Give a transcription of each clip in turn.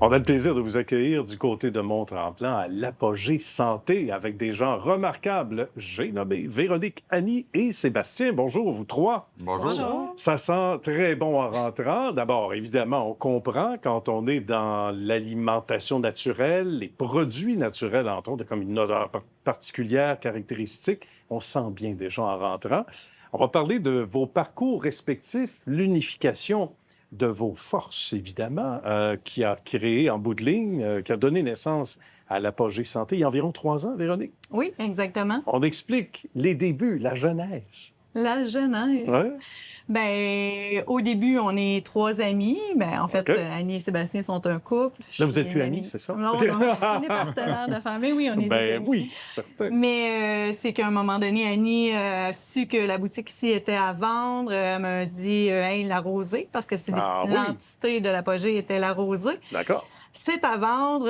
On a le plaisir de vous accueillir du côté de Mont-Tremblant à l'Apogée Santé avec des gens remarquables. J'ai nommé Véronique, Annie et Sébastien. Bonjour, vous trois. Bonjour. Bonjour. Ça sent très bon en rentrant. D'abord, évidemment, on comprend quand on est dans l'alimentation naturelle, les produits naturels, entre autres, comme une odeur particulière, caractéristique. On sent bien déjà en rentrant. On va parler de vos parcours respectifs, l'unification de vos forces, évidemment, qui a créé en bout de ligne, qui a donné naissance à l'Apogée Santé il y a environ 3 ans, Véronique. Oui, exactement. On explique les débuts, la genèse. La jeunesse. Ouais. Ben, au début, on est 3 amis. Ben, en fait, OK. Annie et Sébastien sont un couple. Là, vous êtes Je plus suis amis, une c'est ça? Non, on est partenaires de famille. Oui, on est des Ben amis. oui, certain. Mais c'est qu'à un moment donné, Annie a su que la boutique ici était à vendre. Elle m'a dit hey, la rosée, parce que Ah oui. l'entité de l'apogée était la rosée. D'accord. C'est à vendre.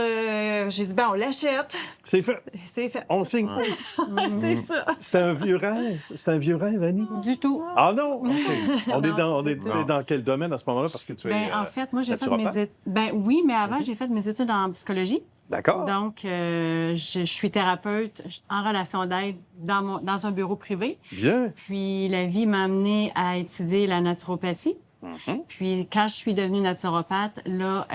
J'ai dit, ben, on l'achète. C'est fait. C'est fait. On signe. C'est ça. C'était un vieux rêve. C'était un vieux rêve, Annie? Du tout. Ah non? OK. On est Non, on était dans quel domaine à ce moment-là? Parce que tu es En fait, moi, j'ai fait naturopathe? mes études. Ben oui, mais avant, j'ai fait mes études en psychologie. D'accord. Donc, je suis thérapeute en relation d'aide dans un bureau privé. Bien. Puis, la vie m'a amenée à étudier la naturopathie. Puis, quand je suis devenue naturopathe, là,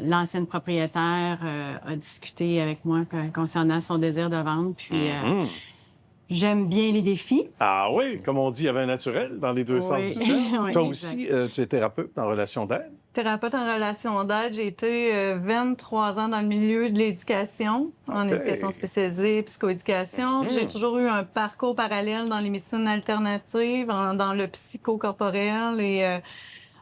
l'ancienne propriétaire a discuté avec moi concernant son désir de vendre. Puis, j'aime bien les défis. Ah oui, comme on dit, il y avait un naturel dans les deux sens Oui. du terme. Oui, Toi exact. aussi, tu es thérapeute en relation d'aide. Thérapeute en relation d'aide, j'ai été 23 ans dans le milieu de l'éducation, en OK. éducation spécialisée, psychoéducation. J'ai toujours eu un parcours parallèle dans les médecines alternatives, dans le psychocorporel et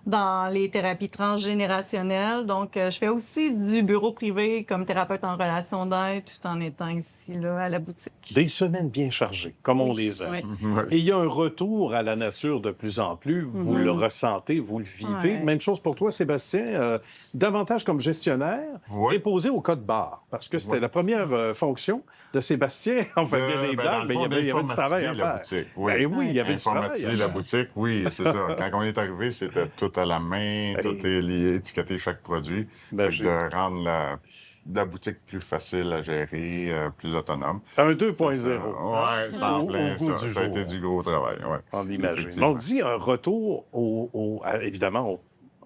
dans les thérapies transgénérationnelles. Donc, je fais aussi du bureau privé comme thérapeute en relation d'aide tout en étant ici, là, à la boutique. Des semaines bien chargées, comme on les aime. Oui. Ouais. Et il y a un retour à la nature de plus en plus. Vous le ressentez, vous le vivez. Ouais. Même chose pour toi, Sébastien. Davantage comme gestionnaire, Oui. préposé au code barre. Parce que c'était Oui. la première fonction de Sébastien. On fait bien des dans blagues, le mais fond, il y avait du travail à d'informatiser la faire. boutique, oui. Ben oui, il y avait du travail. Informatiser la boutique, oui, c'est ça. Quand on est arrivé, c'était tout à la main, tout est lié, étiqueté chaque produit. Ben, Fait que de rendre la boutique plus facile à gérer, plus autonome. Un C'est 2.0. ça. Ouais, c'est en Au plein goût ça. du Ça a jour. été du gros travail, ouais. On imagine. Effectivement. On dit un retour, évidemment,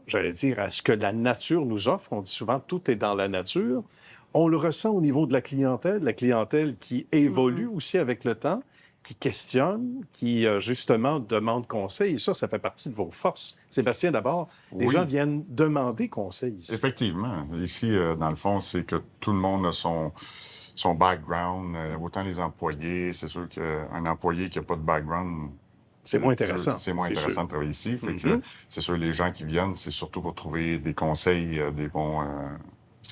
j'allais dire, à ce que la nature nous offre. On dit souvent tout est dans la nature. On le ressent au niveau de la clientèle qui évolue aussi avec le temps, qui questionne, qui justement demande conseil. Et ça fait partie de vos forces. Sébastien, d'abord, les Oui. gens viennent demander conseil ici. Effectivement. Ici, dans le fond, c'est que tout le monde a son background, autant les employés. C'est sûr qu'un employé qui n'a pas de background, C'est moins intéressant. C'est moins c'est intéressant sûr. de travailler ici. Fait que c'est sûr, les gens qui viennent, c'est surtout pour trouver des conseils,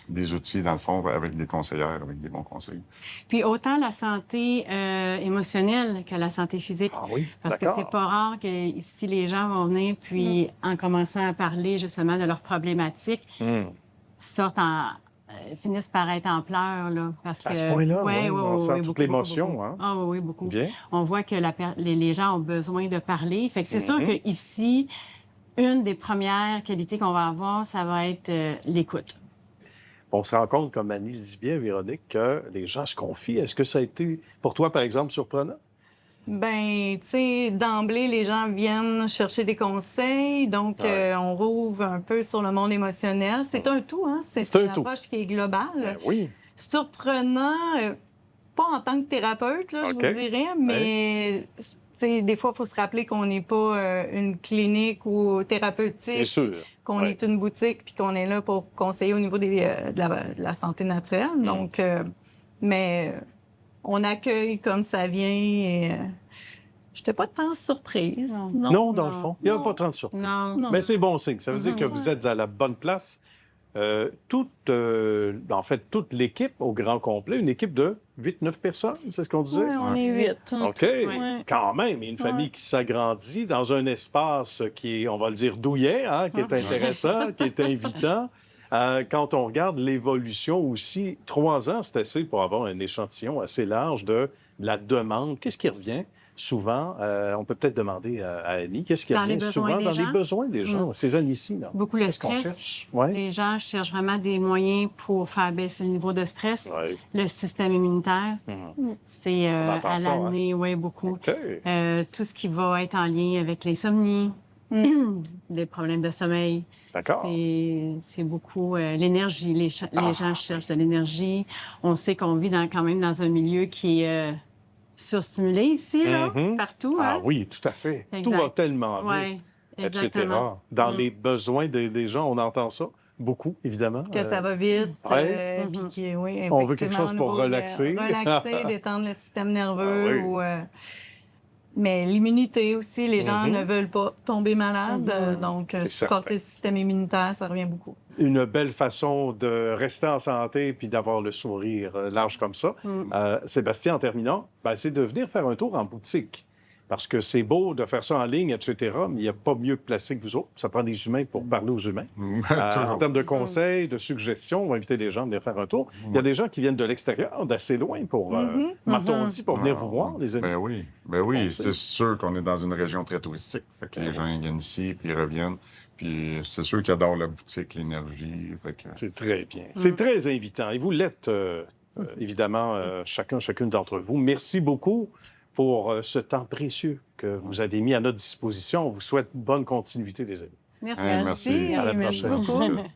des outils, dans le fond, avec des conseillères, avec des bons conseils. Puis autant la santé émotionnelle que la santé physique. Ah oui, Parce que d'accord. c'est pas rare que ici les gens vont venir, puis en commençant à parler justement de leurs problématiques, finissent par être en pleurs, là. Parce À que, ce point-là, ouais, oui, on sent toute beaucoup, l'émotion, beaucoup. hein? Ah oui, beaucoup. Bien. On voit que les gens ont besoin de parler. Fait que c'est sûr que ici, une des premières qualités qu'on va avoir, ça va être l'écoute. On se rend compte, comme Annie le dit bien, Véronique, que les gens se confient. Est-ce que ça a été, pour toi, par exemple, surprenant? Ben, tu sais, d'emblée, les gens viennent chercher des conseils, donc Ouais. on rouvre un peu sur le monde émotionnel. C'est un tout, hein? C'est une un tout. approche qui est globale. Ben oui. Surprenant, pas en tant que thérapeute, là, OK. je vous dirais, mais tu sais, des fois, il faut se rappeler qu'on n'est pas une clinique ou C'est thérapeutique, sûr. qu'on Ouais. est une boutique, puis qu'on est là pour conseiller au niveau de la santé naturelle. Donc, mais on accueille comme ça vient et je n'étais pas tant surprise. Non, dans le fond. Il n'y a Non. pas tant de surprise. Non. Non. Mais c'est bon signe. Ça veut dire que vous êtes à la bonne place. En fait, toute l'équipe au grand complet, une équipe de 8-9 personnes, c'est ce qu'on disait? Ouais, on est 8. OK. Ouais. Quand même, une famille qui s'agrandit dans un espace qui est, on va le dire, douillet, hein, qui est intéressant, qui est invitant. Quand on regarde l'évolution aussi, 3 ans, c'est assez pour avoir un échantillon assez large de la demande. Qu'est-ce qui revient souvent. On peut peut-être demander à Annie, qu'est-ce qui Dans revient les besoins souvent des dans les gens? besoins des gens, ces années-ci? Là? Beaucoup le Qu'est-ce qu'on stress. cherche? Ouais. Les gens cherchent vraiment des moyens pour faire baisser le niveau de stress. Ouais. Le système immunitaire, c'est On entend à ça, hein? l'année, oui, beaucoup. OK. Tout ce qui va être en lien avec l'insomnie, des problèmes de sommeil. D'accord. C'est beaucoup l'énergie. Les gens cherchent de l'énergie. On sait qu'on vit quand même dans un milieu qui est surstimulé ici, là, partout. Ah hein? oui, tout à fait. Exact. Tout va tellement vite, Oui, etc. exactement. Dans les besoins des gens, on entend ça beaucoup, évidemment. Que ça va vite. ouais. Puis oui, On veut quelque chose effectivement, pour au niveau de- relaxer. relaxer, détendre le système nerveux. Ah oui. Ou, mais l'immunité aussi, les gens ne veulent pas tomber malades. Donc, C'est supporter certain. le système immunitaire, ça revient beaucoup. Une belle façon de rester en santé puis d'avoir le sourire large comme ça. Sébastien, en terminant, c'est de venir faire un tour en boutique. Parce que c'est beau de faire ça en ligne, etc., mais il n'y a pas mieux placé que vous autres. Ça prend des humains pour parler aux humains. Toujours. En termes de conseils, de suggestions, on va inviter les gens à venir faire un tour. Il y a des gens qui viennent de l'extérieur, d'assez loin, pour, m'a-t-on dit, pour venir vous voir, les amis. Ben oui, bon, c'est sûr qu'on est dans une région très touristique. Fait que les gens ils viennent ici, puis ils reviennent. Puis c'est sûr qu'ils adorent la boutique, l'énergie. Fait que... C'est très bien. C'est très invitant. Et vous l'êtes, évidemment, chacune d'entre vous. Merci beaucoup pour ce temps précieux que vous avez mis à notre disposition. On vous souhaite bonne continuité, les amis. Merci. Hey, merci. À la Merci prochaine. beaucoup.